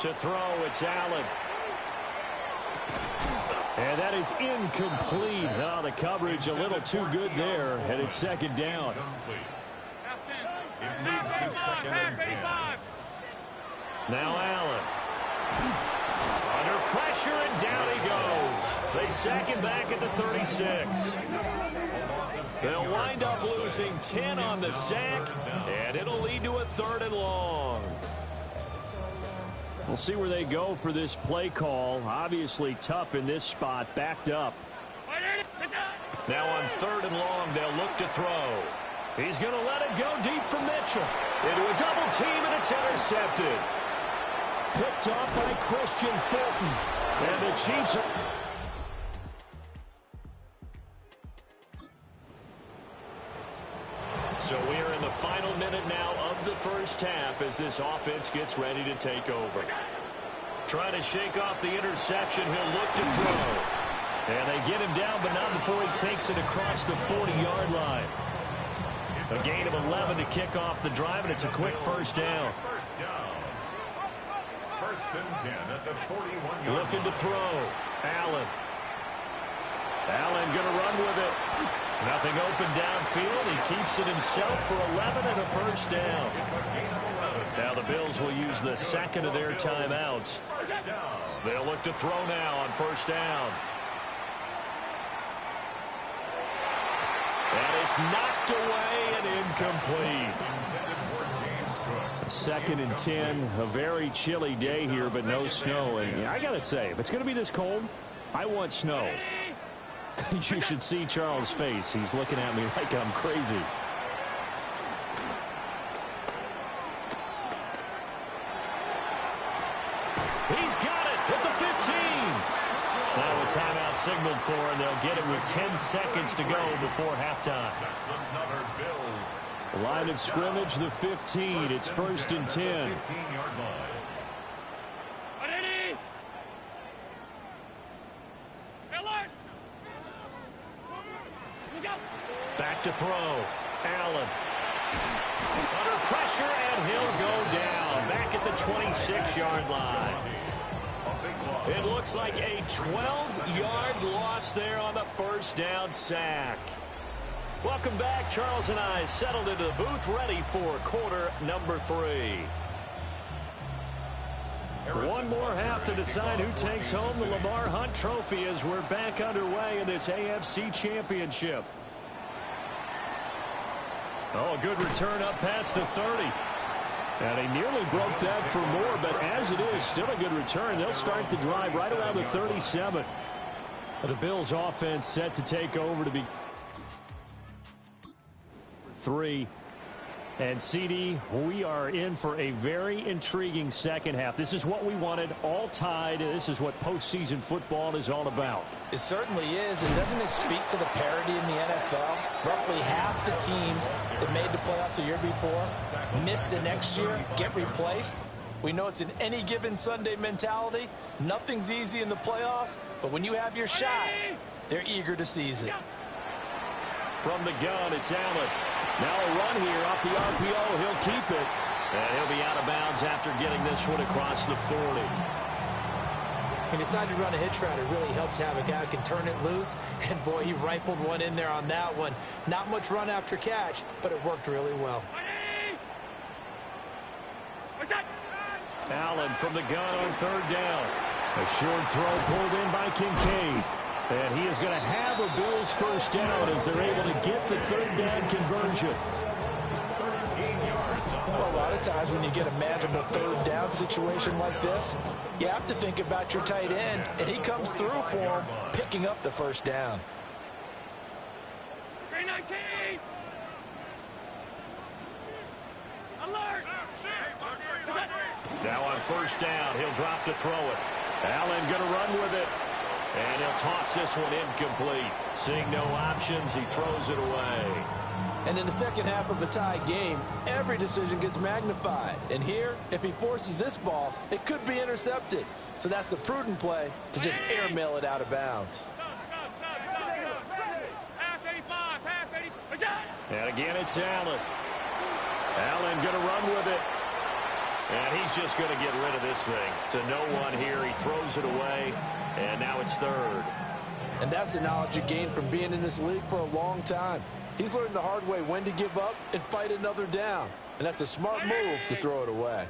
To throw, it's Allen. And that is incomplete. Oh, the coverage a little too good there, and it's second down. It leads to second and 10. Now Allen. Under pressure, and down he goes. They sack him back at the 36. They'll wind up losing 10 on the sack, and it'll lead to a 3rd and long. We'll see where they go for this play call. Obviously tough in this spot, backed up. Now on 3rd and long, they'll look to throw. He's going to let it go deep from Mitchell. Into a double team, and it's intercepted. Picked up by Christian Fulton. And the Chiefs are... So we are in the final minute now of the first half as this offense gets ready to take over. Trying to shake off the interception, he'll look to throw. And they get him down, but not before he takes it across the 40-yard line. A gain of 11 to kick off the drive, and it's a quick first down. First and 10 at the 41-yard line. Looking to throw. Allen. Allen going to run with it. Nothing open downfield. He keeps it himself for 11 and a first down. Now the Bills will use the second of their timeouts. They'll look to throw now on first down. And it's knocked away and incomplete. 2nd and 10. A very chilly day here, but no snow. And I got to say, if it's going to be this cold, I want snow. You should see Charles' face. He's looking at me like I'm crazy. He's got it at the 15. Now a timeout signaled for, and they'll get it with 10 seconds to go before halftime. That's another Bills. Line of scrimmage, the 15. It's 1st and 10. 15-yard line. Back to throw. Allen. Under pressure, and he'll go down. Back at the 26-yard line. It looks like a 12-yard loss there on the first down sack. Welcome back. Charles and I settled into the booth, ready for quarter number 3. One more half to decide who takes home the Lamar Hunt Trophy as we're back underway in this AFC Championship. Oh, a good return up past the 30. And he nearly broke that for more, but as it is, still a good return. They'll start the drive right around the 37. The Bills offense set to take over to be 3. And CD, we are in for a very intriguing second half. This is what we wanted, all tied. This is what postseason football is all about. It certainly is, and doesn't it speak to the parity in the NFL? Roughly half the teams that made the playoffs the year before miss the next year, get replaced. We know it's an any given Sunday mentality. Nothing's easy in the playoffs, but when you have your shot, they're eager to seize it. From the gun, it's Allen. Now a run here off the RPO. He'll keep it. And he'll be out of bounds after getting this one across the 40. He decided to run a hitch route. It really helped to have a guy who can turn it loose. And, boy, he rifled one in there on that one. Not much run after catch, but it worked really well. Allen from the gun on 3rd down. A short throw pulled in by Kincaid. And he is going to have a Bills first down as they're able to get the 3rd down conversion. 13 yards. Well, a lot of times when you get a manageable 3rd down situation like this, you have to think about your tight end, and he comes through for him, picking up the first down. 319! Alert! Now on 1st down, he'll drop to throw it. Allen going to run with it. And he'll toss this one incomplete. Seeing no options, he throws it away. And in the second half of a tie game, every decision gets magnified. And here, if he forces this ball, it could be intercepted. So that's the prudent play to just airmail it out of bounds. And again, it's Allen. Allen going to run with it. And he's just going to get rid of this thing. To no one here. He throws it away, and now it's third. And that's the knowledge you gain from being in this league for a long time. He's learned the hard way when to give up and fight another down. And that's a smart move to throw it away.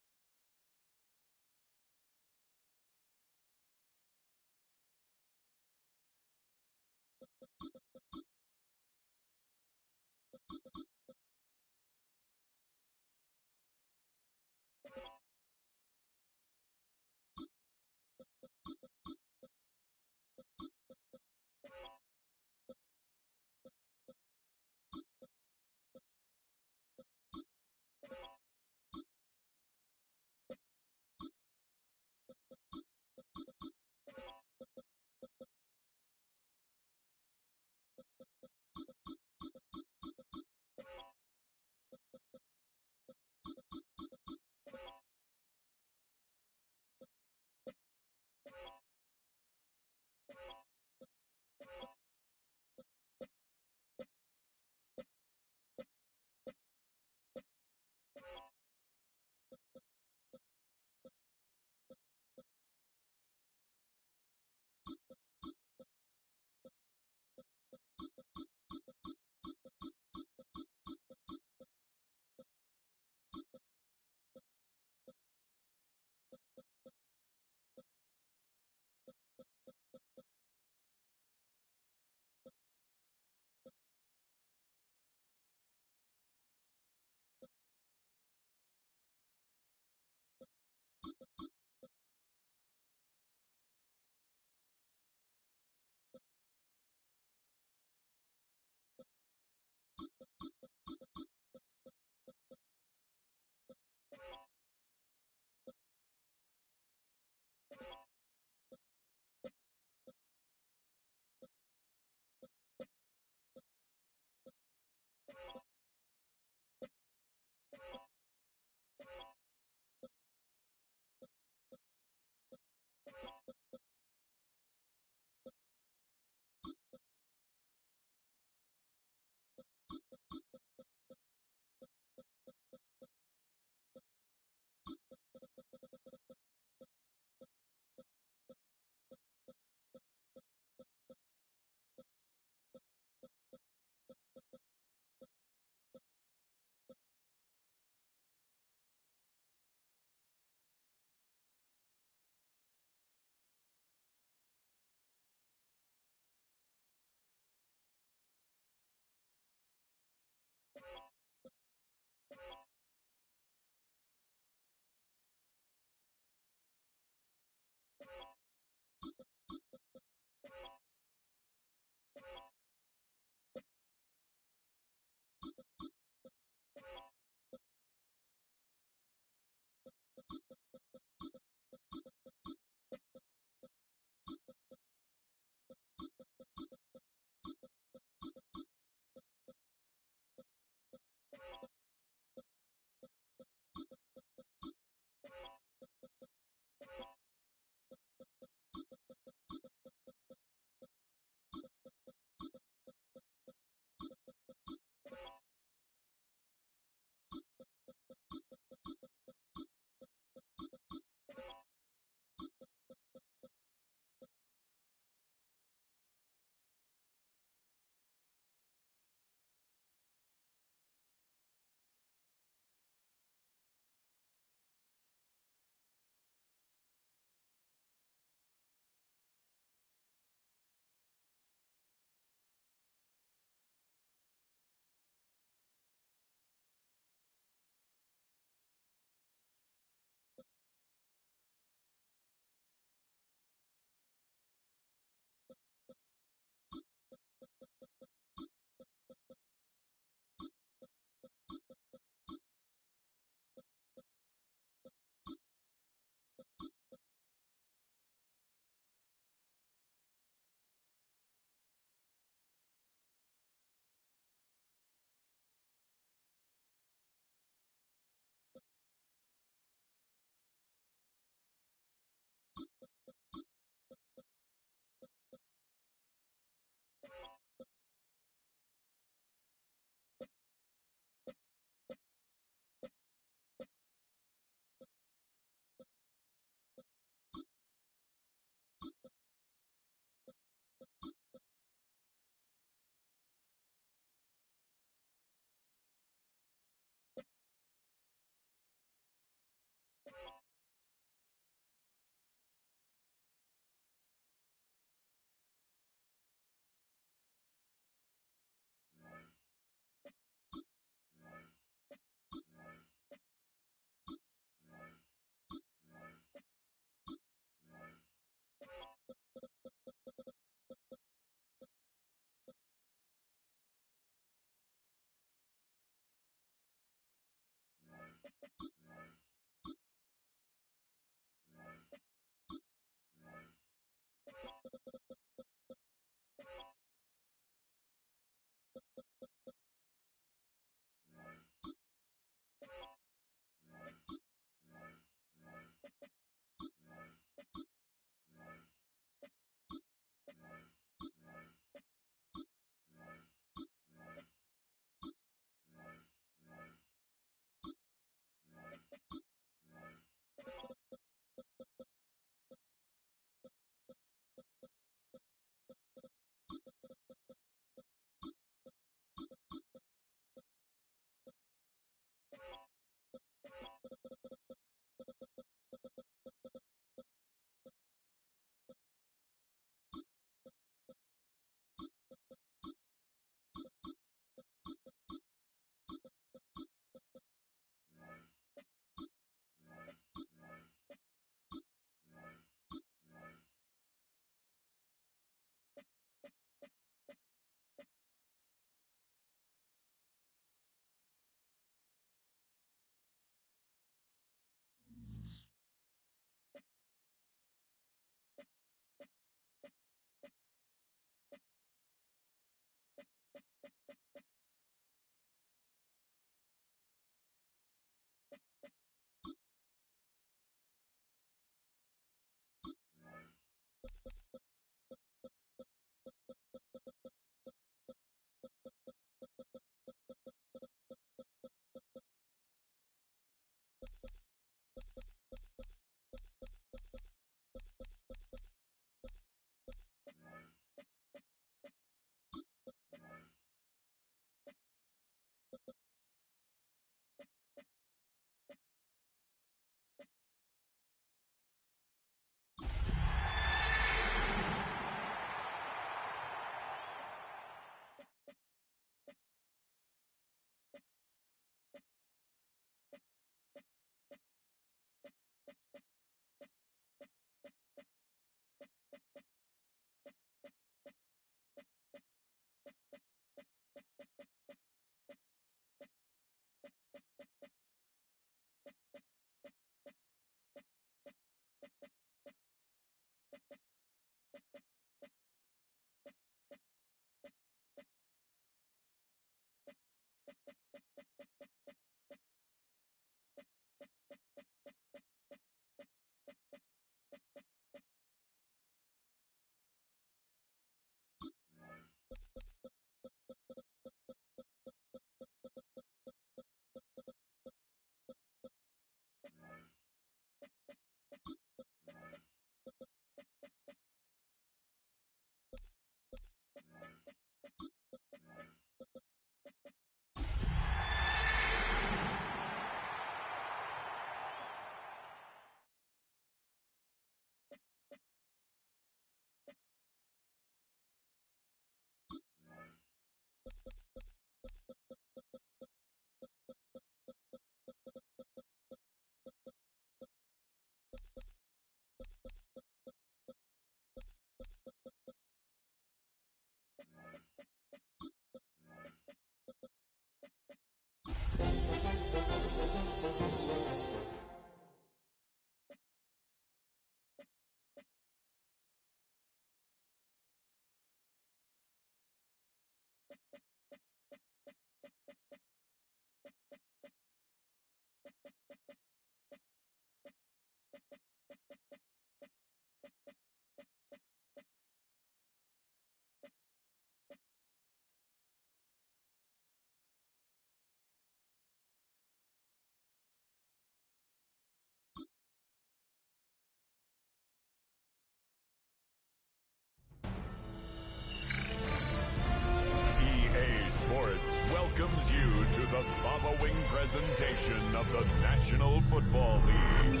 Football League.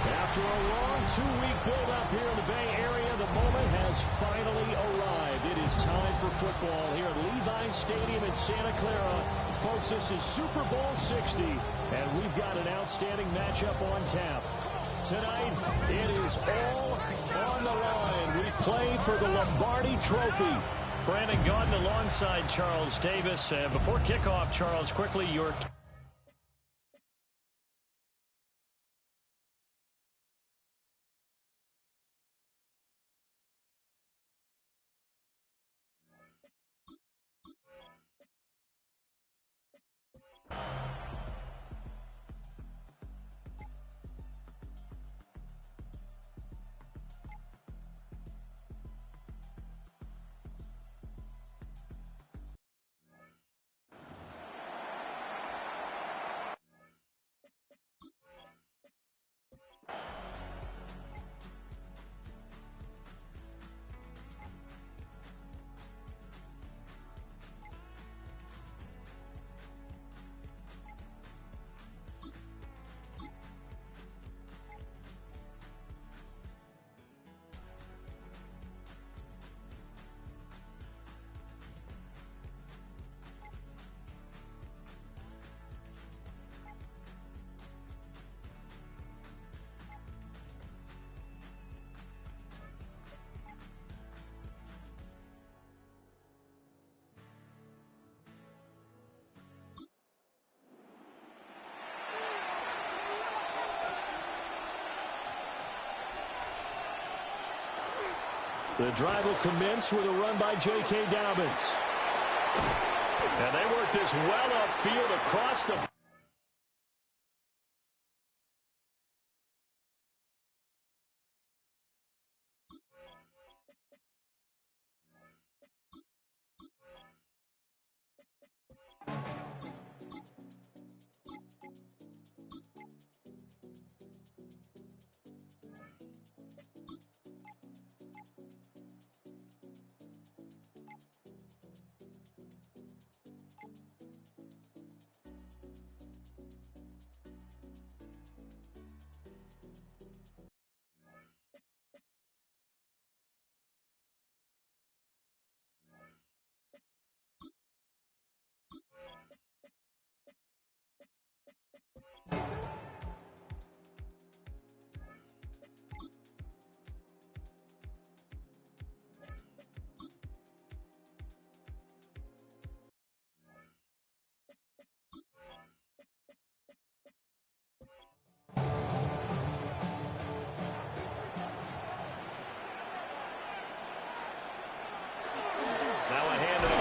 After a long two-week build-up here in the Bay Area, the moment has finally arrived. It is time for football here at Levi Stadium in Santa Clara. Folks, this is Super Bowl 60, and we've got an outstanding matchup on tap. Tonight, it is all on the line. We play for the Lombardi Trophy. Brandon Gaudin alongside Charles Davis. And before kickoff, Charles, quickly, your... The drive will commence with a run by J.K. Dobbins. And they work this well upfield across the...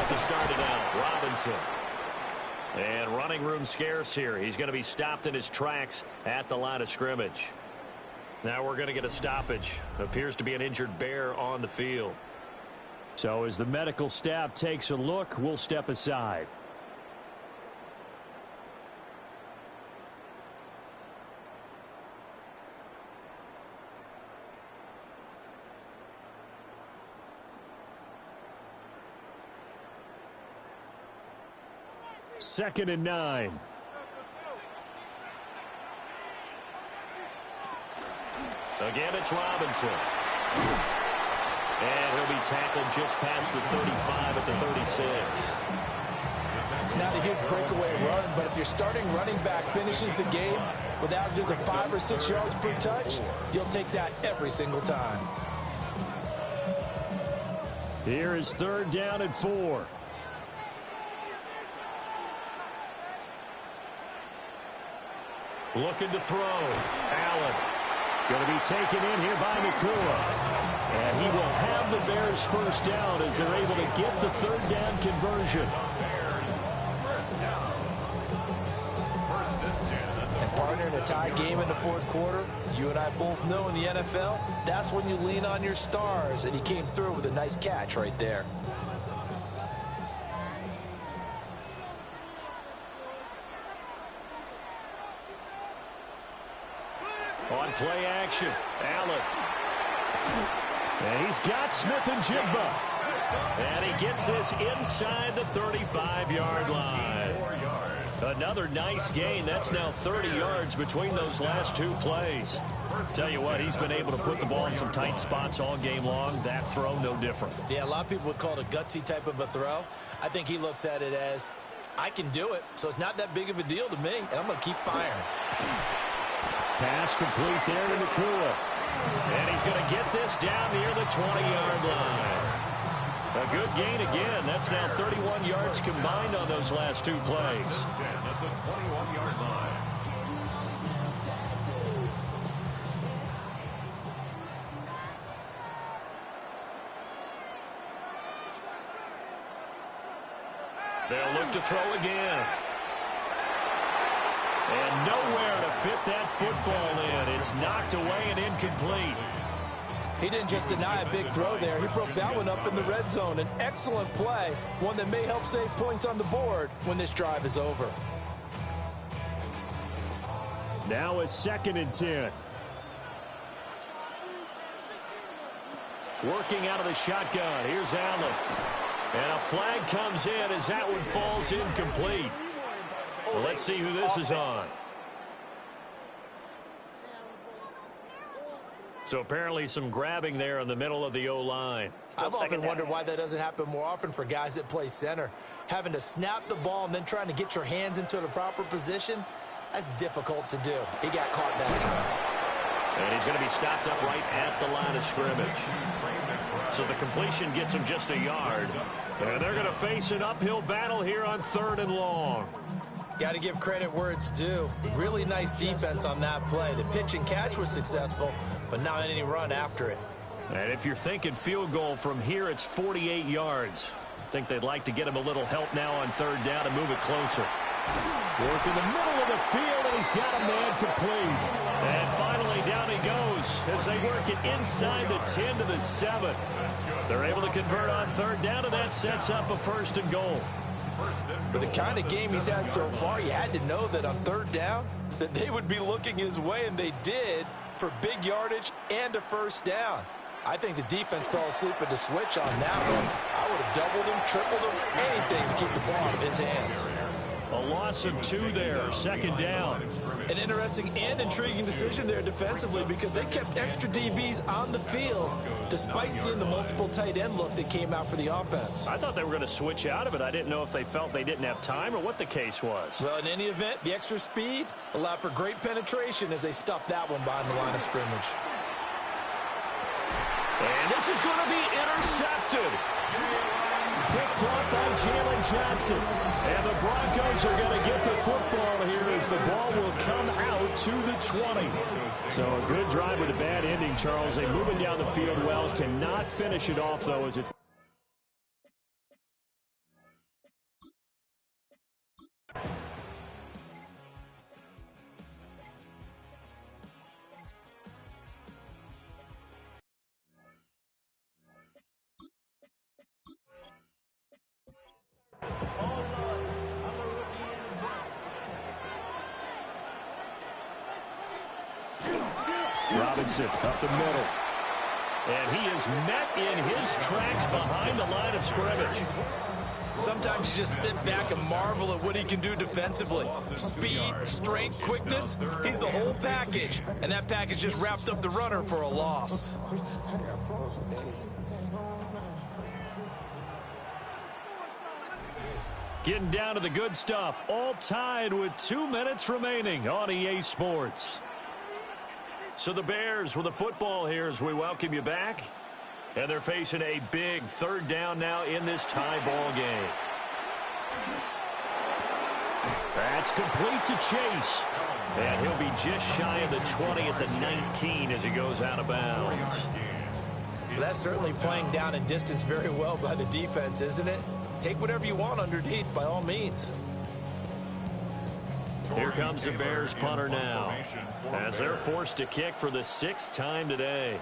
To start it out, Robinson. And running room scarce here. He's going to be stopped in his tracks at the line of scrimmage. Now we're going to get a stoppage. Appears to be an injured bear on the field. So as the medical staff takes a look, we'll step aside. Second and 9. Again, it's Robinson. And he'll be tackled just past the 35 at the 36. It's not a huge breakaway run, but if your starting running back finishes the game with averages of 5 or 6 yards per touch, you'll take that every single time. Here is third down and 4. Looking to throw. Allen. Going to be taken in here by Nakua. And he will have the Bears first down as they're able to get the third down conversion. And partner, in a tie game in the fourth quarter, you and I both know in the NFL, that's when you lean on your stars. And he came through with a nice catch right there. On play action, Allen. And he's got Smith and Jigba. And he gets this inside the 35-yard line. Another nice gain. That's now 30 yards between those last two plays. Tell you what, he's been able to put the ball in some tight spots all game long. That throw, no different. Yeah, a lot of people would call it a gutsy type of a throw. I think he looks at it as, I can do it, so it's not that big of a deal to me, and I'm going to keep firing. Pass complete there to Nakua. And he's going to get this down near the 20-yard line. A good gain again. That's now 31 yards combined on those last two plays. 10 at the 21-yard line. They'll look to throw again. And nowhere to fit that football in. It's knocked away and incomplete. He didn't just deny a big throw there. He broke that one up in the red zone. An excellent play, one that may help save points on the board when this drive is over. Now a 2nd and 10. Working out of the shotgun. Here's Allen. And a flag comes in as that one falls incomplete. Well, let's see who this is on. So apparently some grabbing there in the middle of the O-line. I've often wondered why that doesn't happen more often for guys that play center. Having to snap the ball and then trying to get your hands into the proper position, that's difficult to do. He got caught that time. And he's going to be stopped up right at the line of scrimmage. So the completion gets him just a yard. And they're going to face an uphill battle here on 3rd and long. Got to give credit where it's due. Really nice defense on that play. The pitch and catch was successful, but not any run after it. And if you're thinking field goal from here, it's 48 yards. I think they'd like to get him a little help now on 3rd down and move it closer. Work in the middle of the field, and he's got a man complete. And finally, down he goes as they work it inside the 10 to the 7. They're able to convert on 3rd down, and that sets up a 1st and goal. With the kind of game he's had so far, you had to know that on 3rd down that they would be looking his way, and they did, for big yardage and a 1st down. I think the defense fell asleep at the switch on that one. I would have doubled him, tripled him, anything to keep the ball out of his hands. A loss of 2 there, 2nd down. An interesting and intriguing decision there defensively because they kept extra DBs on the field despite seeing the multiple tight end look that came out for the offense. I thought they were going to switch out of it. I didn't know if they felt they didn't have time or what the case was. Well, in any event, the extra speed allowed for great penetration as they stuffed that one behind the line of scrimmage. And this is going to be intercepted. Picked up by Jalen Johnson. And the Broncos are going to get the football here as the ball will come out to the 20. So a good drive with a bad ending, Charles. They moving down the field well. Cannot finish it off, though, as it... Robinson up the middle. And he is met in his tracks behind the line of scrimmage. Sometimes you just sit back and marvel at what he can do defensively. Speed, strength, quickness, he's the whole package. And that package just wrapped up the runner for a loss. Getting down to the good stuff. All tied with 2 minutes remaining on EA Sports. So the Bears with the football here as we welcome you back. And they're facing a big 3rd down now in this tie ball game. That's complete to Chase. And he'll be just shy of the 20 at the 19 as he goes out of bounds. That's certainly playing down in distance very well by the defense, isn't it? Take whatever you want underneath by all means. Here comes the Bears punter now as they're forced to kick for the 6th time today.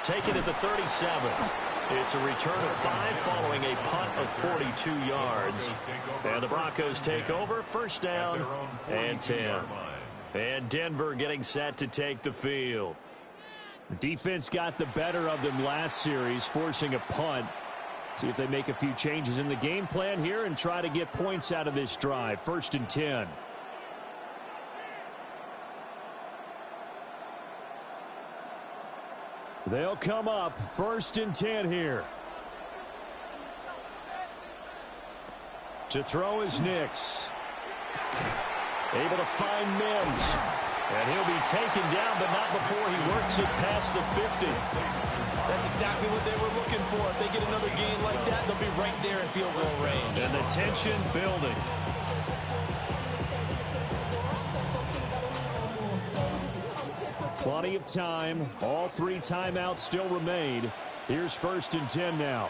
Taken at the 37. It's a return of 5 following a punt of 42 yards. And the Broncos take over, 1st down and 10. And Denver getting set to take the field. Defense got the better of them last series, forcing a punt. See if they make a few changes in the game plan here and try to get points out of this drive. 1st and 10. They'll come up 1st and 10 here. To throw is Nix. Able to find Mims. And he'll be taken down, but not before he works it past the 50. That's exactly what they were looking for. If they get another gain like that, they'll be right there in field goal range. And the tension building. Plenty of time. All 3 timeouts still remain. Here's 1st and 10 now.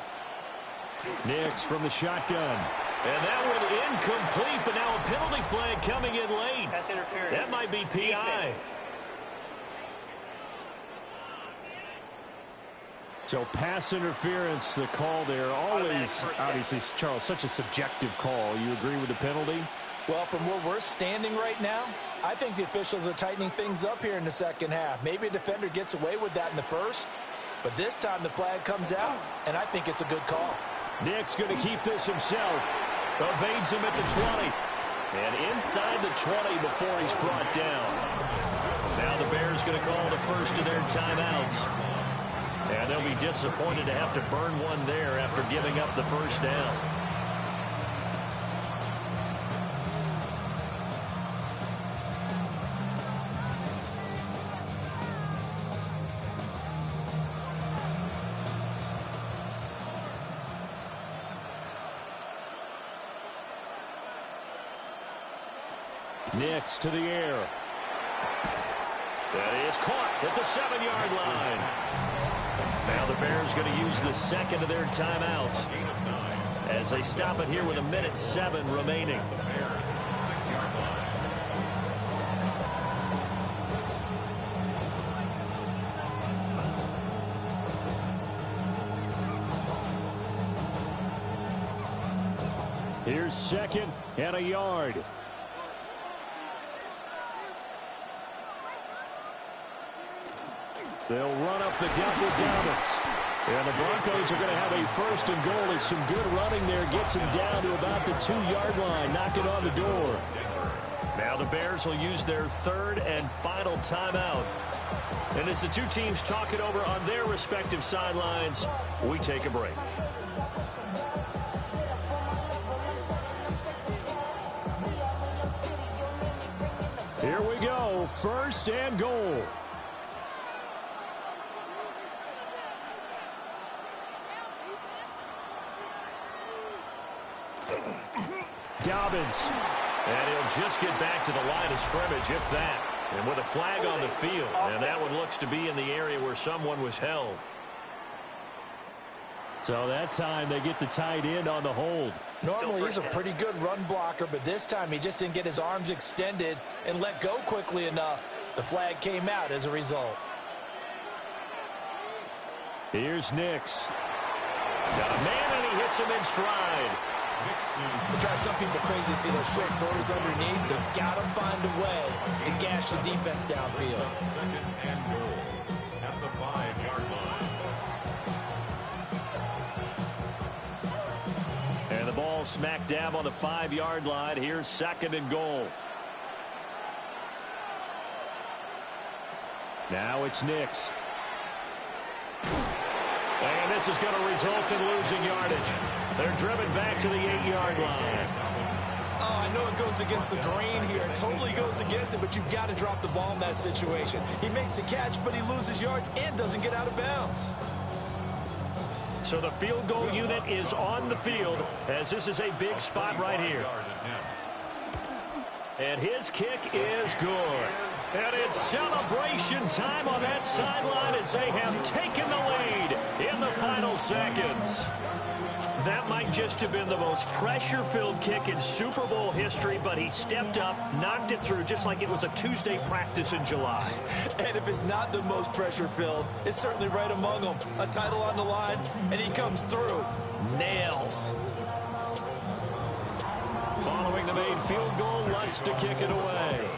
Nix from the shotgun. And that one incomplete, but now a penalty flag coming in late. Pass interference. That might be PI. So pass interference, the call there. Always, obviously, Charles, such a subjective call. You agree with the penalty? Well, from where we're standing right now, I think the officials are tightening things up here in the second half. Maybe a defender gets away with that in the first, but this time the flag comes out, and I think it's a good call. Nick's going to keep this himself. Evades him at the 20. And inside the 20 before he's brought down. Now the Bears going to call the first of their timeouts. And they'll be disappointed to have to burn one there after giving up the first down. Nix to the air. That is caught at the 7-yard line. Now the Bears going to use the second of their timeouts as they stop it here with 1:07 remaining. Here's 2nd and a yard. They'll run up the gut with Dobbins. And the Broncos are going to have a 1st and goal as some good running there gets him down to about the 2-yard line, knocking on the door. Now the Bears will use their 3rd and final timeout. And as the two teams talk it over on their respective sidelines, we take a break. Here we go, 1st and goal. Dobbins. And he'll just get back to the line of scrimmage, if that. And with a flag on the field. And that one looks to be in the area where someone was held. So that time they get the tight end on the hold. Normally he's a pretty good run blocker, but this time he just didn't get his arms extended and let go quickly enough. The flag came out as a result. Here's Nix. Got a man and he hits him in stride. It drives some people crazy to see those short throws underneath. They've got to find a way to gash the defense downfield. 2nd and goal at the 5-yard line. And the ball smack dab on the 5-yard line. Here's 2nd and goal. Now it's Nix. And this is going to result in losing yardage. They're driven back to the 8-yard line. Oh, I know it goes against the grain here. It totally goes against it, but you've got to drop the ball in that situation. He makes a catch, but he loses yards and doesn't get out of bounds. So the field goal unit is on the field as this is a big spot right here. And his kick is good. And it's celebration time on that sideline as they have taken the lead in the final seconds. That might just have been the most pressure-filled kick in Super Bowl history, but he stepped up, knocked it through just like it was a Tuesday practice in July. And if it's not the most pressure-filled, it's certainly right among them. A title on the line, and he comes through. Nails. Following the made field goal, wants to kick it away.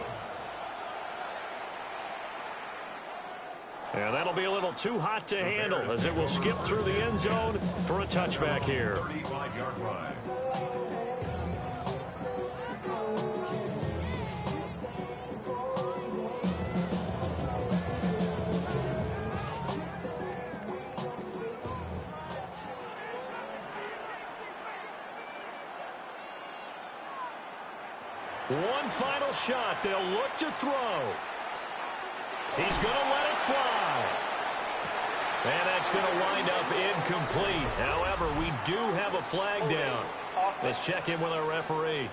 And that'll be a little too hot to handle as it will skip through the end zone for a touchback here. 35-yard line. One final shot. They'll look to throw. He's going to let it fly. And that's going to wind up incomplete. However, we do have a flag down. Let's check in with our referee.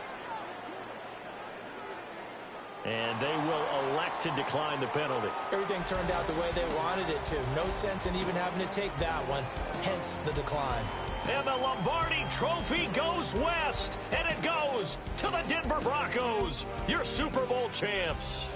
And they will elect to decline the penalty. Everything turned out the way they wanted it to. No sense in even having to take that one. Hence the decline. And the Lombardi Trophy goes west. And it goes to the Denver Broncos, your Super Bowl champs.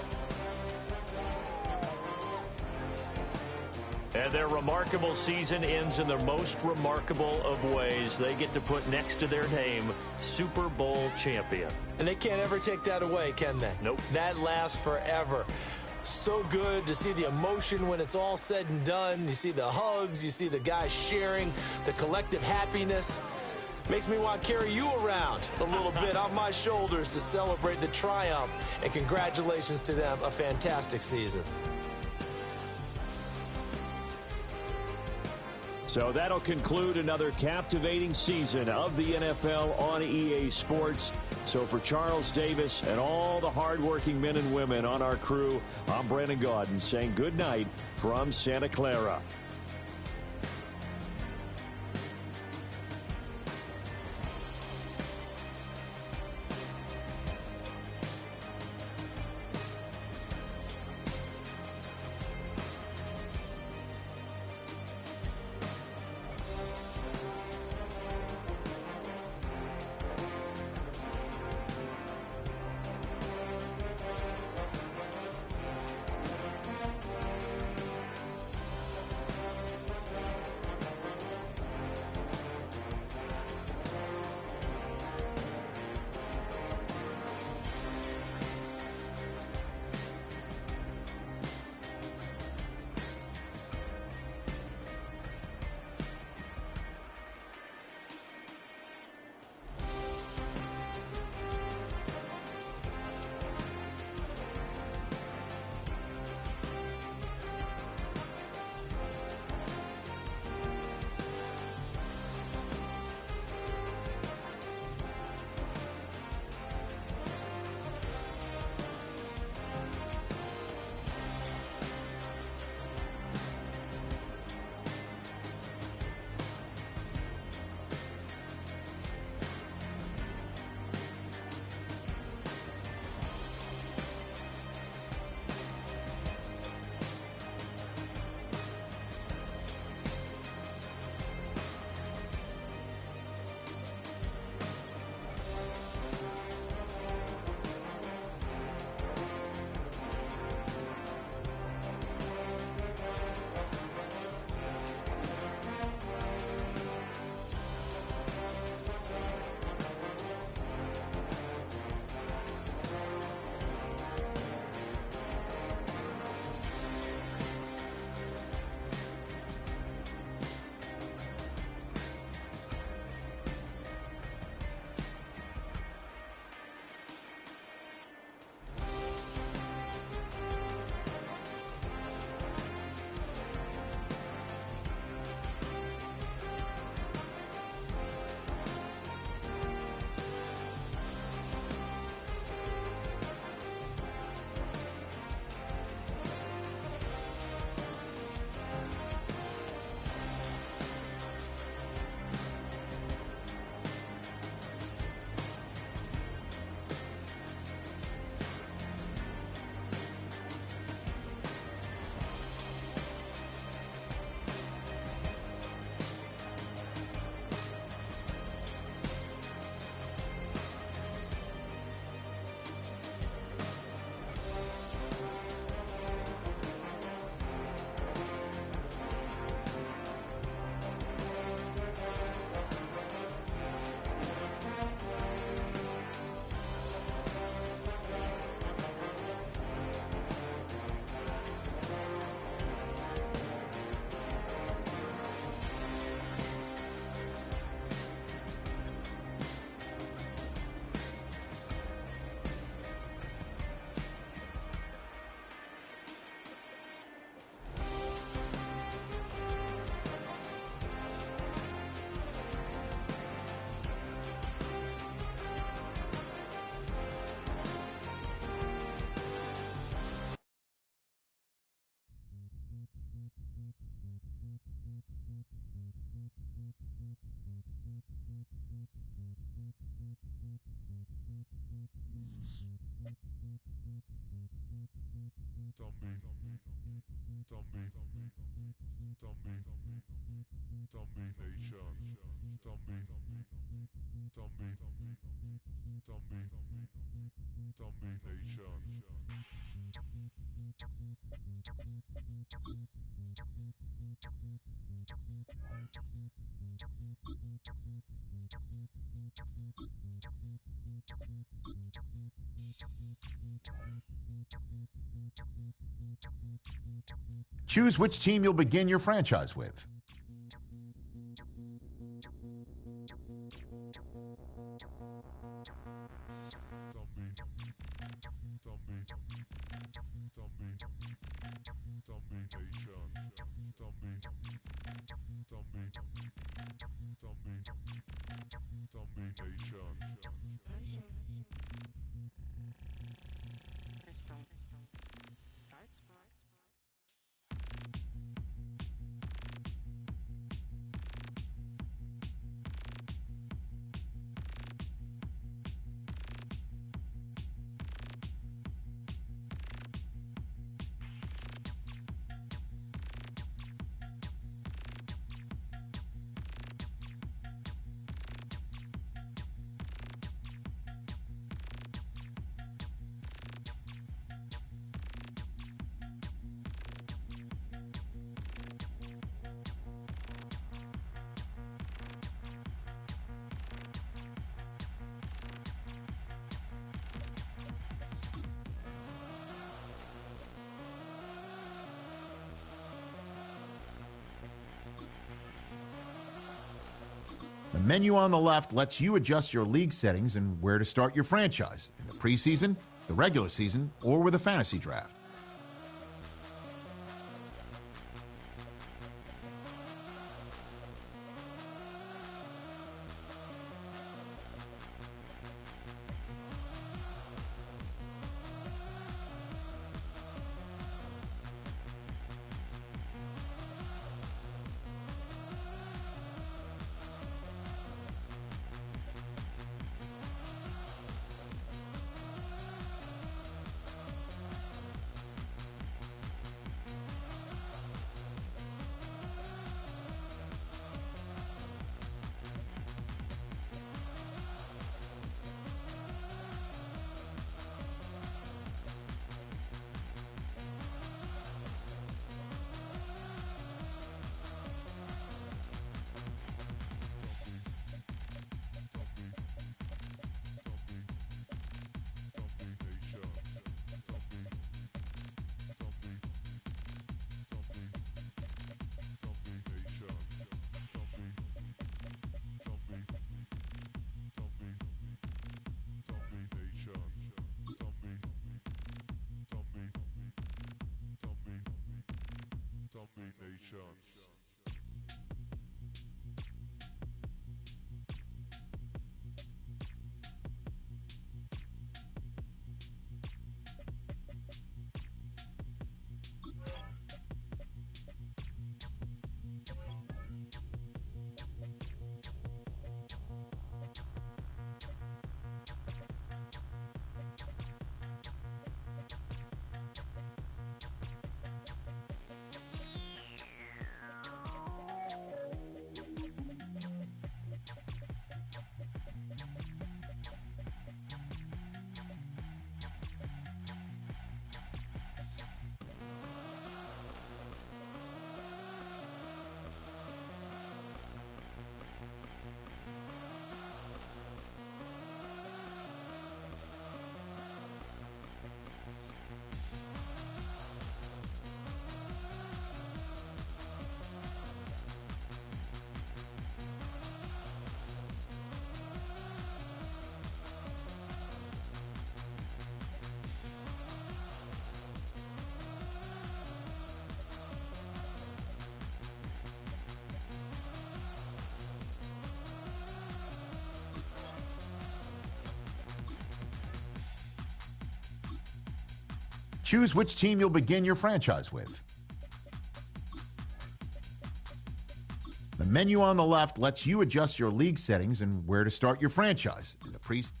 And their remarkable season ends in the most remarkable of ways. They get to put next to their name, Super Bowl champion. And they can't ever take that away, can they? Nope. That lasts forever. So good to see the emotion when it's all said and done. You see the hugs, you see the guys sharing, the collective happiness. Makes me want to carry you around a little bit on my shoulders to celebrate the triumph. And congratulations to them, a fantastic season. So that'll conclude another captivating season of the NFL on EA Sports. So for Charles Davis and all the hardworking men and women on our crew, I'm Brandon Gaudin saying good night from Santa Clara. Choose which team you'll begin your franchise with. The menu on the left lets you adjust your league settings and where to start your franchise, in the preseason, the regular season, or with a fantasy draft. Choose which team you'll begin your franchise with. The menu on the left lets you adjust your league settings and where to start your franchise in the preseason.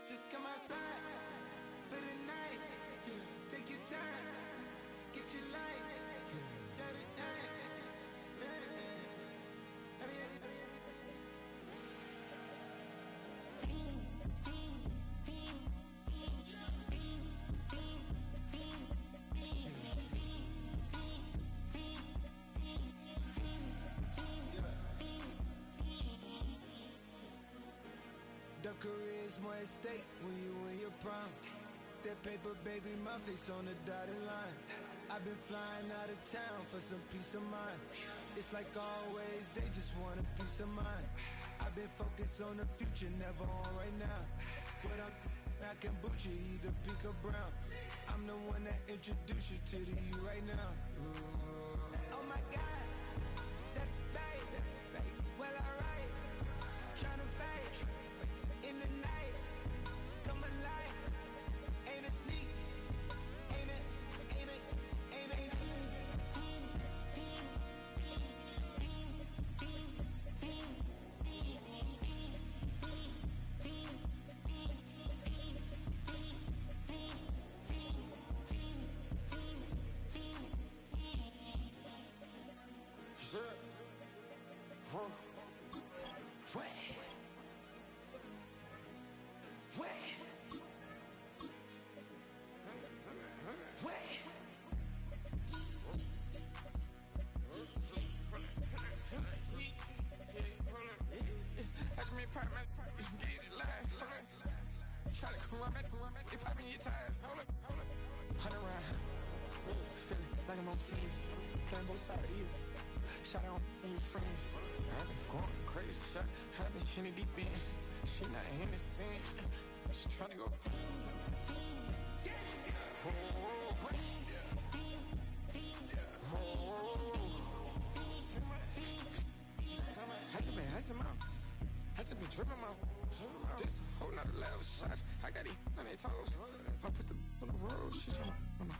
Just come outside for the night. Take your time, get your light. The career is more at stake when you in your prime. That paper, baby, my face on the dotted line. I've been flying out of town for some peace of mind. It's like always, they just want a peace of mind. I've been focused on the future, never on right now. But I can boot you either pink or brown. I'm the one that introduced you to the you right now. Oh my God, that's baby. Well, alright, tryna fade in the night. Come alive, ain't it sneak? Ain't it? Try to come around, if I mean your ties, hold up. 100 round, feeling like I'm on team, playing both sides of you. Shot out on your friends. I've been going crazy, shot. I've been hitting deep in. She not in the scene. She trying to go. I just been dripping out. This whole nother level shot. I got these on their toes. I put the on the road. She tryna on the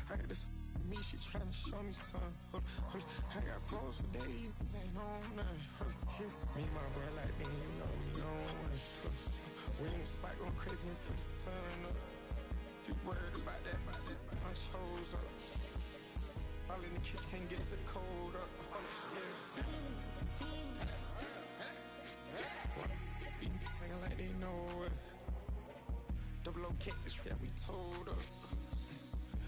I got this me. She tryna show me something. I got flows for days. Ain't on nothing. Me and my bro like me, you know we on. We in the spot going crazy until the sun up. You worried about that? My shows up. All in the kitchen can't get the cold up. Nigga like they know it. Double O cactus, yeah, we told us.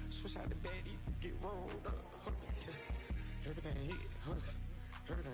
Switch out the baddie, get rolled up. Everything hit, everything,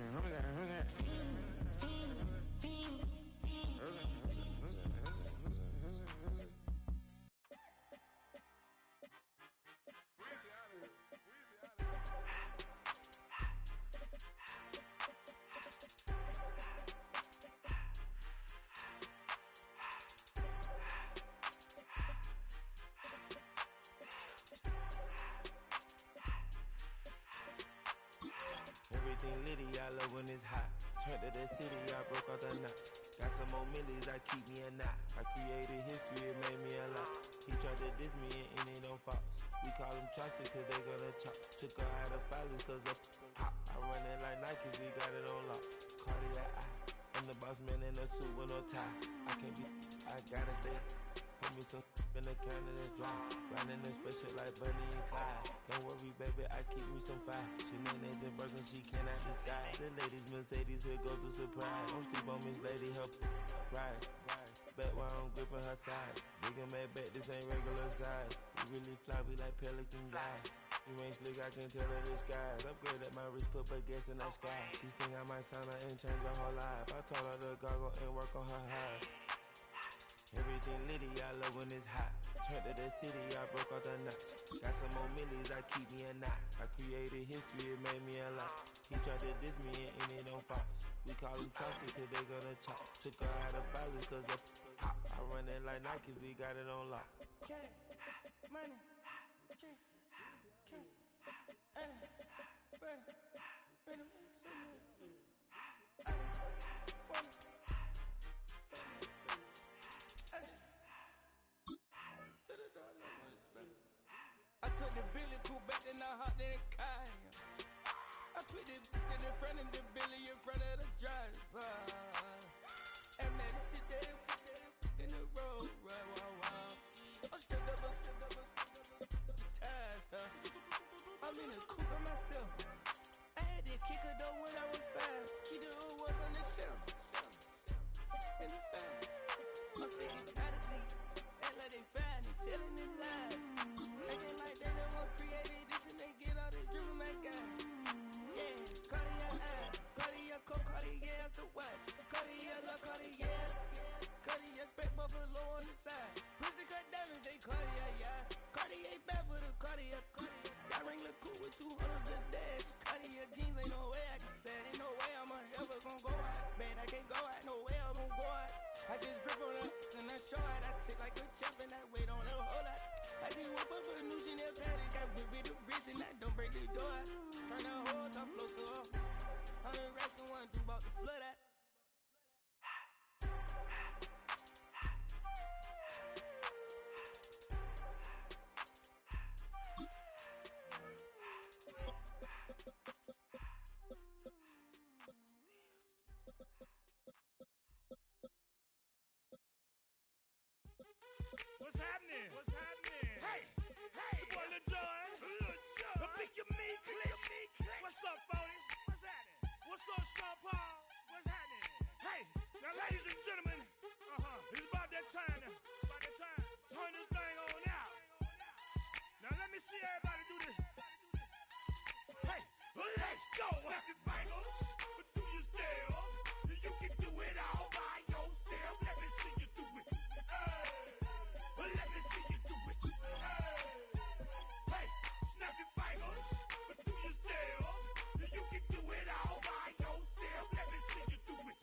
Everything litty, I love when it's hot. Turned to the city, I broke out the knot. Got some more millies, I keep me a knot. I created history, it made me a lot. He tried to diss me and it don't false. We call them chopsticks cause they gonna chop. Took her out of filers cause of pop. I run it like Nike, we got it on lock. Cardiac eye. I'm the boss man in a suit with no tie. I can't be, I gotta stay. Put me some in the can of this dry. Riding this special like Bunny and Clyde. Don't worry, baby, I keep me some fire. She names and Birkin, she cannot decide. The ladies Mercedes, here goes the surprise. Don't sleep on Miss Lady, help ride. Bet while I'm gripping her side. Big and mad bet, this ain't regular size. We really fly, we like pelican guys. You ain't slick, I can tell her the skies. Upgrade at my wrist, put baguettes in the sky. She think I might sign her and change her whole life. I told her to goggle and work on her eyes. Everything litty, I love when it's hot. Turned to the city, I broke all the knots. Got some more millies, I keep me a knot. I created history, it made me a lot. He tried to diss me and it on Fox. We call him toxic cause they gonna chop. Took her out of violence cause of pop. I run it like Nike, we got it on lock. Cash, money, cash, I took the Billy cool back and I hopped in the car. I put the in front of the Billy in front of the driver. And man, sit there in the road, right, wow. I'm still up, ties, huh? I'm in the coupe by myself. I had to kick her though when I was 5. Keep the old ones on the shelf. In the fire. My city tired of me. Act like they find it, telling them lies. Acting like they the one created this and they get all this driven my guys. Yeah, Cartier eyes, Cartier coat, Cartier the watch, Cartier love, Cartier, Cartier spec buffalo on the side. Pussy cut diamonds, they Cartier, yeah. Cartier bad for the Cartier. Sky ring look cool with 200 the dash. Cartier jeans, ain't no way I can say. Ain't no way I'm ever gonna go out. Man, I can't go out, no way I'm gonna go out. I just grip on her and I show out. I sit like a champ and I wait on her whole lot. I just whip up a new Chanel paddock. I whip with the wrist and I don't break the door out. Turn the whole top flow to up. 100 racks and 1, 2 bought the flood out. What's happening? What's happening? Hey, it's your boy Lil Jon. The Pick Your Me Click. What's up, Phony? What's happening? What's up, Sean Paul? What's happening? Hey, now ladies and gentlemen, it's about that time. Turn this thing on out. Now let me see everybody do this. Hey, let's go. Snap your fingers, but do your step. You can do it all by yourself. Let me see you do it. Let me see you do it. Hey, snap your fingers, but do your step. You can do it all by yourself. Let me see you do it.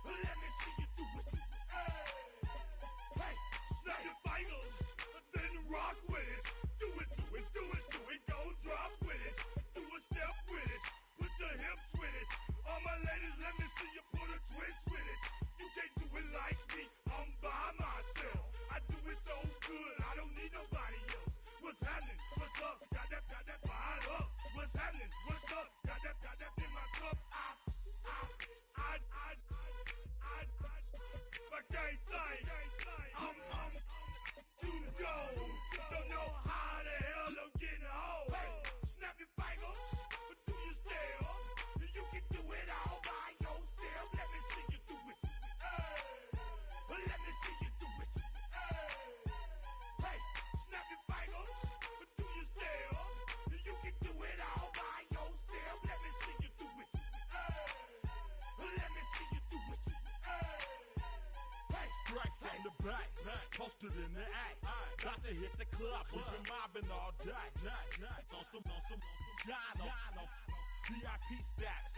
Let me see you do it. Hey, snap your fingers, then rock with it. Do it, do it, do it, do it. Go drop with it. Do a step with it. Put your hips with it. All my ladies, let me see you put a twist with it. You can't do it like me. I'm by myself. I do it so good. I don't need nobody else. What's happening? What's up? Got that fired up. What's happening? What's up? Got that in my cup. I can't think. I'm too go. Don't know how the hell I'm getting home. Hey, snap your fingers, but do your step. You can do it all by yourself. Let me see you do it. Let me see you do it. Hey, snap your fingers, but do your step. You can do it all by yourself. Let me see you do it. Let me see you do it. Hey, strike from the back, posted in the act. Got to hit the club, we've been mobbing all day. On some Jono, VIP stats.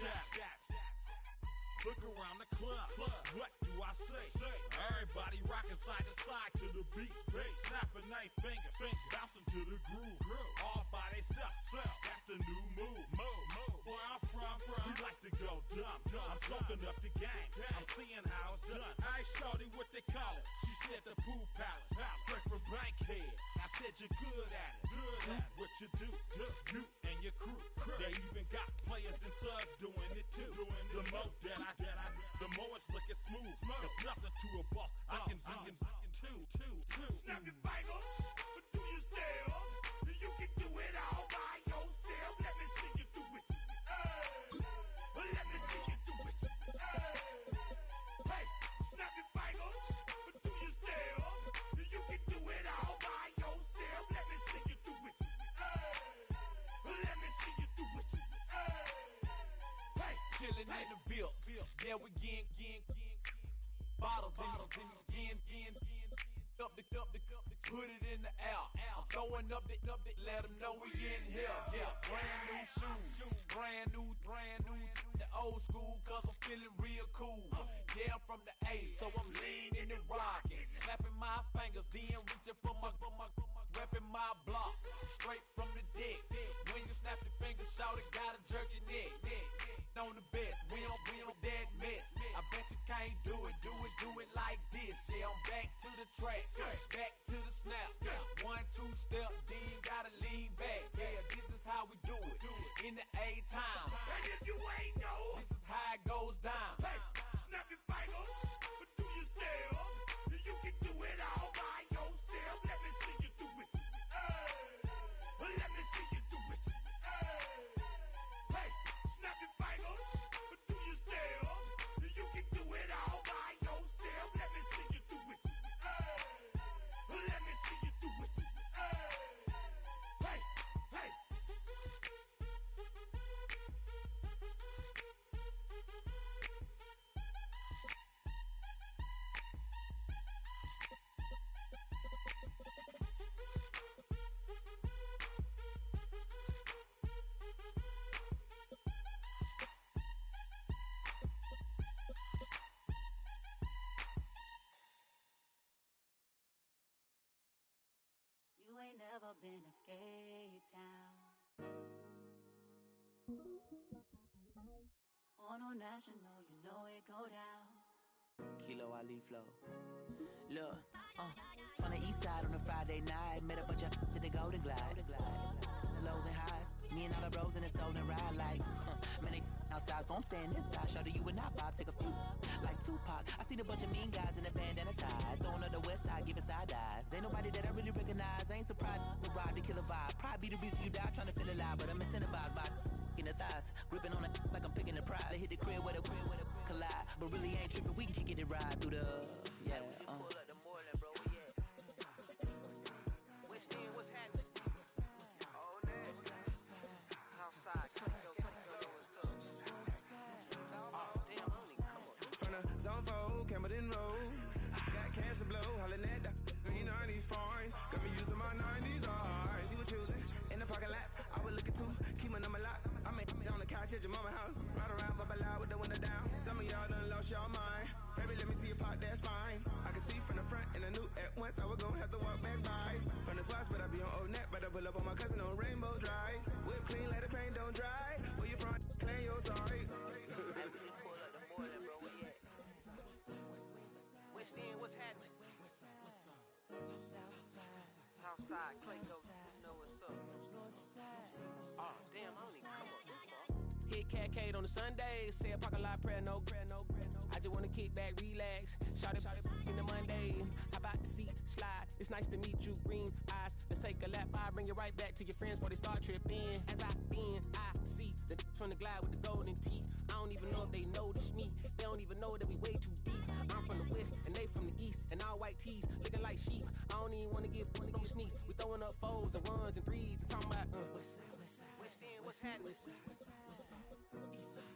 Look around the club, what do I say? Everybody rocking side to side to the beat. Snapping their fingers, bouncing to the groove. All by themselves, that's the new move. Where I'm from, we like to go dumb. I'm soaking up the game, I'm seeing how it's done. I ain't shorty what they call it. She said the pool palace, straight from Bankhead. I said you're good at it. What you do, you and your crew. They even got players and thugs doing it too. The more that the more it's looking smooth. It's nothing to a boss. I can see it too. Snap your fingers, but do your step. You can do it all by yourself. Let me see you do it. Let me see you do it. Hey, snap your fingers, but do your step. You can do it all by yourself. Let me see you do it. Let me see you do it. Hey, chillin' in the bill. Yeah, we again. bottles in again. Up the, put it in the air. I'm throwing up the, let them know we in here. Yeah, brand new shoes, brand new. The old school, cause I'm feeling real cool. Yeah, I'm from the A, so I'm leaning and rocking. Snapping my fingers, then reaching for my, repping my block. Straight from the deck. When you snap your fingers, shout it, gotta jerk your neck. On the best, we don't that mess. I bet you can't do it like this. Yeah, I'm back to the track, back to the snap. 1, 2 step, then gotta lean back. Yeah, this is how we do it. In the A time. And if you ain't know, This is how it goes down. hey, snap your fingers, but do your step. You can do it all by yourself. Let me see you do it. Hey, let me see you do it. Hey, snap your fingers, but do your step. You can do it all by yourself. Let me see you do it. Let me see you do it. Hey. You ain't never been in skate town. On no national, you know it go down. Kilo Ali Flow. Look, from the east side on a Friday night, met a bunch of to the Golden Glide. The lows and highs, me and all the bros in a stolen ride like, man, they outside, so I'm staying this side. Show you and I Bob, take a few, like Tupac. I seen a bunch of mean guys in a bandana tie, throwing up the west side, giving side eyes. Ain't nobody that I really recognize, I ain't surprised to ride the killer vibe. Probably be the reason you die trying to feel alive, but I'm incentivized by in the thighs, gripping on it like I'm picking the prize. They hit the crib with a collide, but really ain't tripping. We can kick it and ride through the Pull up the Moreland, bro. Yeah. West End, what's happening? Oh, next. Southside, oh, damn, only come on. From the zone 4, Campbellton Road. Got cash to blow, hollering at the green 90s foreign. Got me using my 90s, alright. You were choosing in the parking lot. I was looking too, keep my number locked. I made it on the couch at your mama house. Ride around, bubble loud with the window down. Some of y'all done lost y'all mind. Baby, let me see you pop that spine. I can see from the front and I knew at once I was gonna have to walk back by. From the spots, but I be on Old Net. But I pull up on my cousin on Rainbow Drive. Whip clean, let the paint don't dry. Where you from? Claim your sorry. Pull up the Moreland, bro. Where you at? West End, what's happening? Southside, Clayco, you know what's up. Oh, damn, I only come on. Hit Catcade on the Sundays, say a parking lot prayer, no. I just wanna kick back, relax, shout it in the Monday. How about the seat slide? It's nice to meet you, green eyes. Let's take a lap, I'll bring you right back to your friends before they start tripping. As I see the from the glide with the golden teeth. I don't even know if they notice me. They don't even know that we way too deep. I'm from the west and they from the east, and all white tees looking like sheep. I don't even wanna get one of these sneaks. We throwing up 4s and 1s and 3s and talking about West End, what's happening?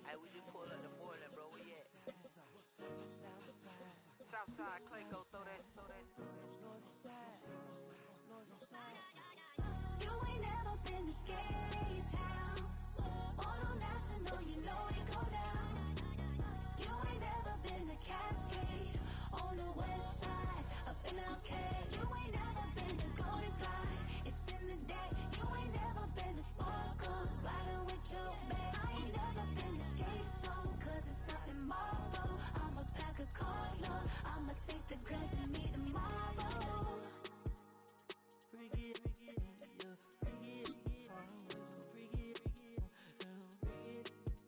Hey, we just pull up the Moreland, bro. Where you at? Southside, Clayco, throw that. You ain't never been to skate town. On no national, you know it go down. You ain't never been to Cascade. On the west side, up in LK. You ain't never been to Golden Glide. It's in the day. You ain't never been to Sparkles. Gliding with your babe. I ain't never been to Skate Zone, cause it's out in Marlboro. I'ma pack a car, I'ma take the grams and meet tomorrow. Bring it, yeah, bring it, always bring it, bring it.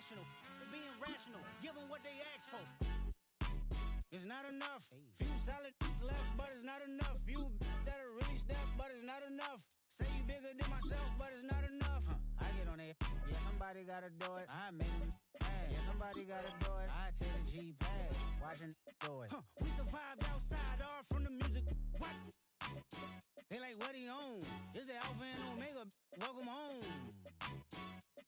irrational. Being rational, give them what they ask for. It's not enough. Few solid left, but it's not enough. Few that are really step, but it's not enough. Say you bigger than myself, but it's not enough. I get on it. Yeah, somebody gotta do it. I make them mad. Yeah, somebody gotta do it. I take the G-pad, watching do it. We survived outside, all from the music. What? They like, what he on? This the Alpha and Omega. Welcome home.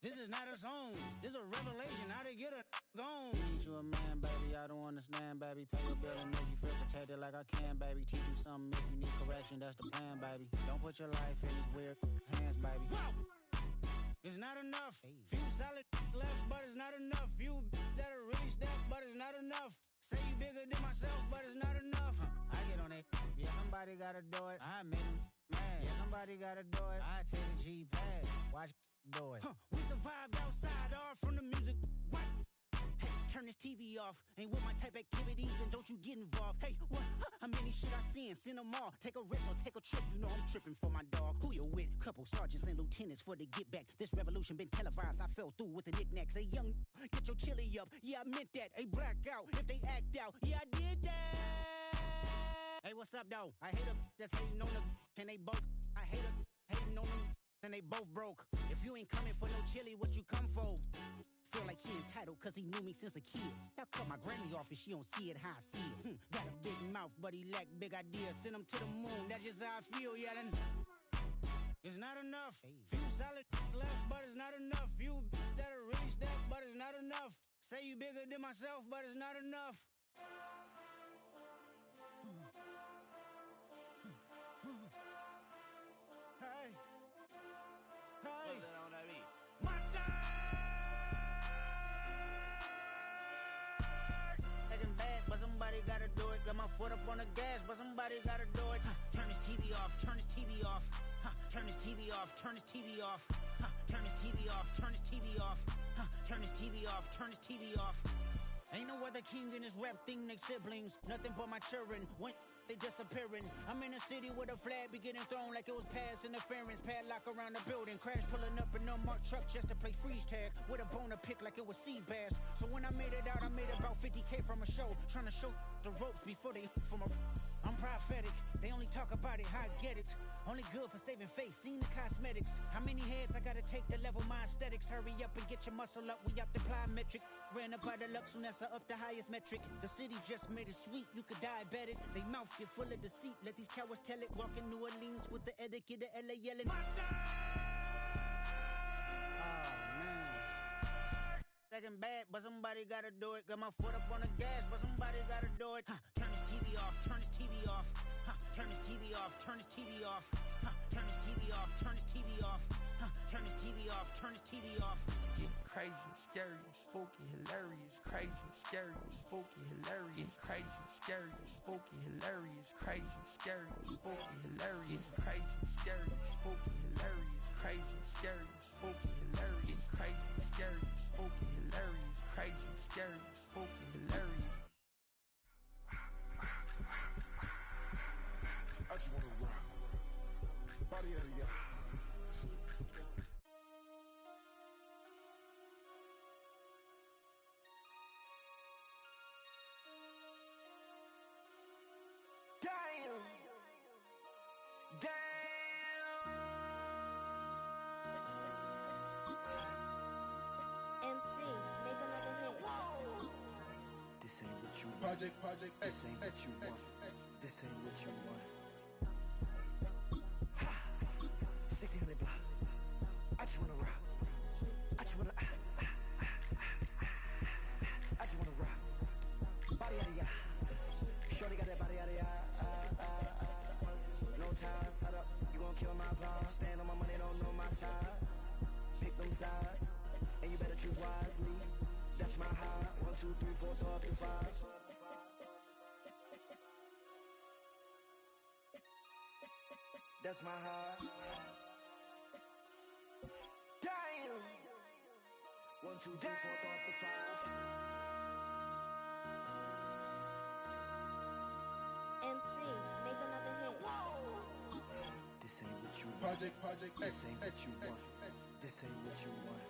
This is not a song. This is a revelation. How they get a gone. Teach you a man, baby. I don't understand, baby. Pay your bill and make you feel protected like I can, baby. Teach you something if you need correction. That's the plan, baby. Don't put your life in these weird hands, baby. Whoa! It's not enough. Few solid left, but it's not enough. Few that are really step, but it's not enough. Say you bigger than myself, but it's not enough. I get on it. Yeah, somebody gotta do it. I make them mad. Yeah, somebody gotta do it. I take the G-pad, watch do it. We survived outside, all from the music. What? Hey, turn this TV off. Ain't with my type activities, then don't you get involved. Hey, what? How many shit I seen? Send them all. Take a risk or take a trip. You know I'm tripping for my dog. Who you with? Couple sergeants and lieutenants for the get back. This revolution been televised. I fell through with the knickknacks. Hey, young, get your chili up. Yeah, I meant that. Hey, black out if they act out. Yeah, I did that. Hey, what's up, though? I hate a that's hating on the and they both. I hate a hating on them and they both broke. If you ain't coming for no chili, what you come for? Feel like he entitled cause he knew me since a kid. I cut my granny off and she don't see it how I see it. Got a big mouth, but he lack big ideas. Send him to the moon, that's just how I feel, yeah. Then it's not enough. Few solid left, but it's not enough. Few that are really step, but it's not enough. Say you bigger than myself, but it's not enough. Hey. Hey. What's that on that beat? Monster! Taking bad, but somebody gotta do it. Got my foot up on the gas, but somebody gotta do it. Turn this TV off, turn this TV off. Turn this TV off, turn this TV off. Turn this TV off, turn this TV off. Turn this TV off, turn this TV off. Ain't no other king in this rap thing, they siblings. Nothing but my children. When they disappearing. I'm in a city with a flag be getting thrown like it was pass interference. Padlock around the building. Crash pulling up an unmarked truck just to play freeze tag. With a boner pick like it was sea bass. So when I made it out, I made about 50K from a show. Trying to show the ropes before they from a... I'm prophetic. They only talk about it, how I get it. Only good for saving face. Seen the cosmetics. How many heads I gotta take to level my aesthetics? Hurry up and get your muscle up. We up the plyometric. Ran up by the Lux Unessa up the highest metric. The city just made it sweet. You could diabetic. They mouth get full of deceit. Let these cowards tell it. Walk in New Orleans with the etiquette of LA yelling. Monster! Oh, man. Second bad, but somebody gotta do it. Got my foot up on the gas, but somebody gotta do it. Turn this TV off, turn this TV off. Turn this TV off, turn this TV off. Turn this TV off, turn this TV off. Turn this TV off, turn this TV off. It's crazy, scary, spooky, hilarious. Crazy, scary, spooky, hilarious. Crazy, scary, spooky, hilarious. Crazy, scary, spooky, hilarious. Crazy, scary, spooky, hilarious. Crazy, scary, spooky, hilarious. Crazy, scary, spooky, hilarious. Crazy, scary, spooky, hilarious. I just wanna rock. Body area. Damn. MC, make another hit. This ain't what you want. Project, This ain't what you want. This ain't what you want. 1600 block. I just wanna rock. I just wanna. I just wanna rock. Body out of ya. Shorty got that body out of ya. No time, set up. You gon' kill my vibe. Stand on my money, don't know my size. Pick them sides, and you better choose wisely. That's my high. 1, 2, 3, 4, throw up to 5. That's my high. Damn. 1, 2, 3, 4, throw up to 5. MC, make another hit. This ain't what you want. Project, This ain't what you want. This ain't what you want.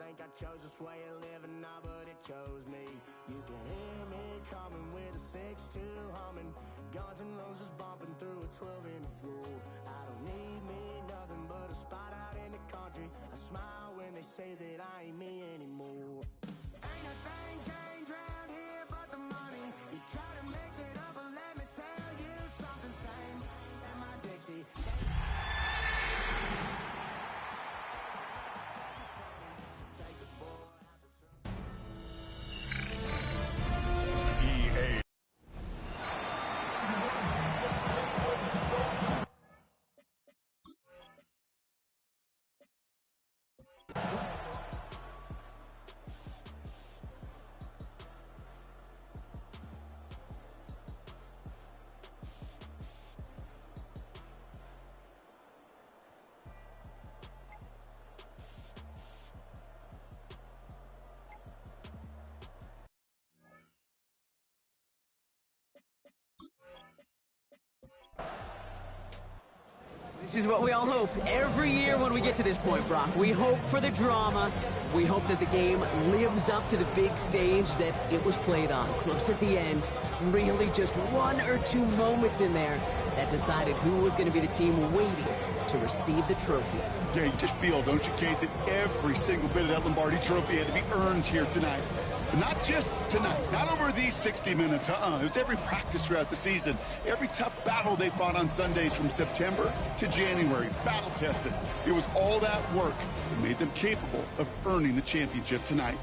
think I chose this way of living now, but it chose me. You can hear me coming with a 6-2 humming, Guns N' Roses bumping through a 12 in the floor. I don't need me nothing but a spot out in the country. I smile when they say that I ain't me anymore. Ain't a thing changed round here but the money. You try to mix it up, but let me tell you something, same in my Dixie. This is what we all hope every year when we get to this point, Brock. We hope for the drama. We hope that the game lives up to the big stage that it was played on. Close at the end. Really just one or two moments in there that decided who was going to be the team waiting to receive the trophy. Yeah, you just feel, don't you, Kate, that every single bit of that Lombardi trophy had to be earned here tonight. Not just tonight, not over these 60 minutes, It was every practice throughout the season, every tough battle they fought on Sundays from September to January, battle-tested. It was all that work that made them capable of earning the championship tonight.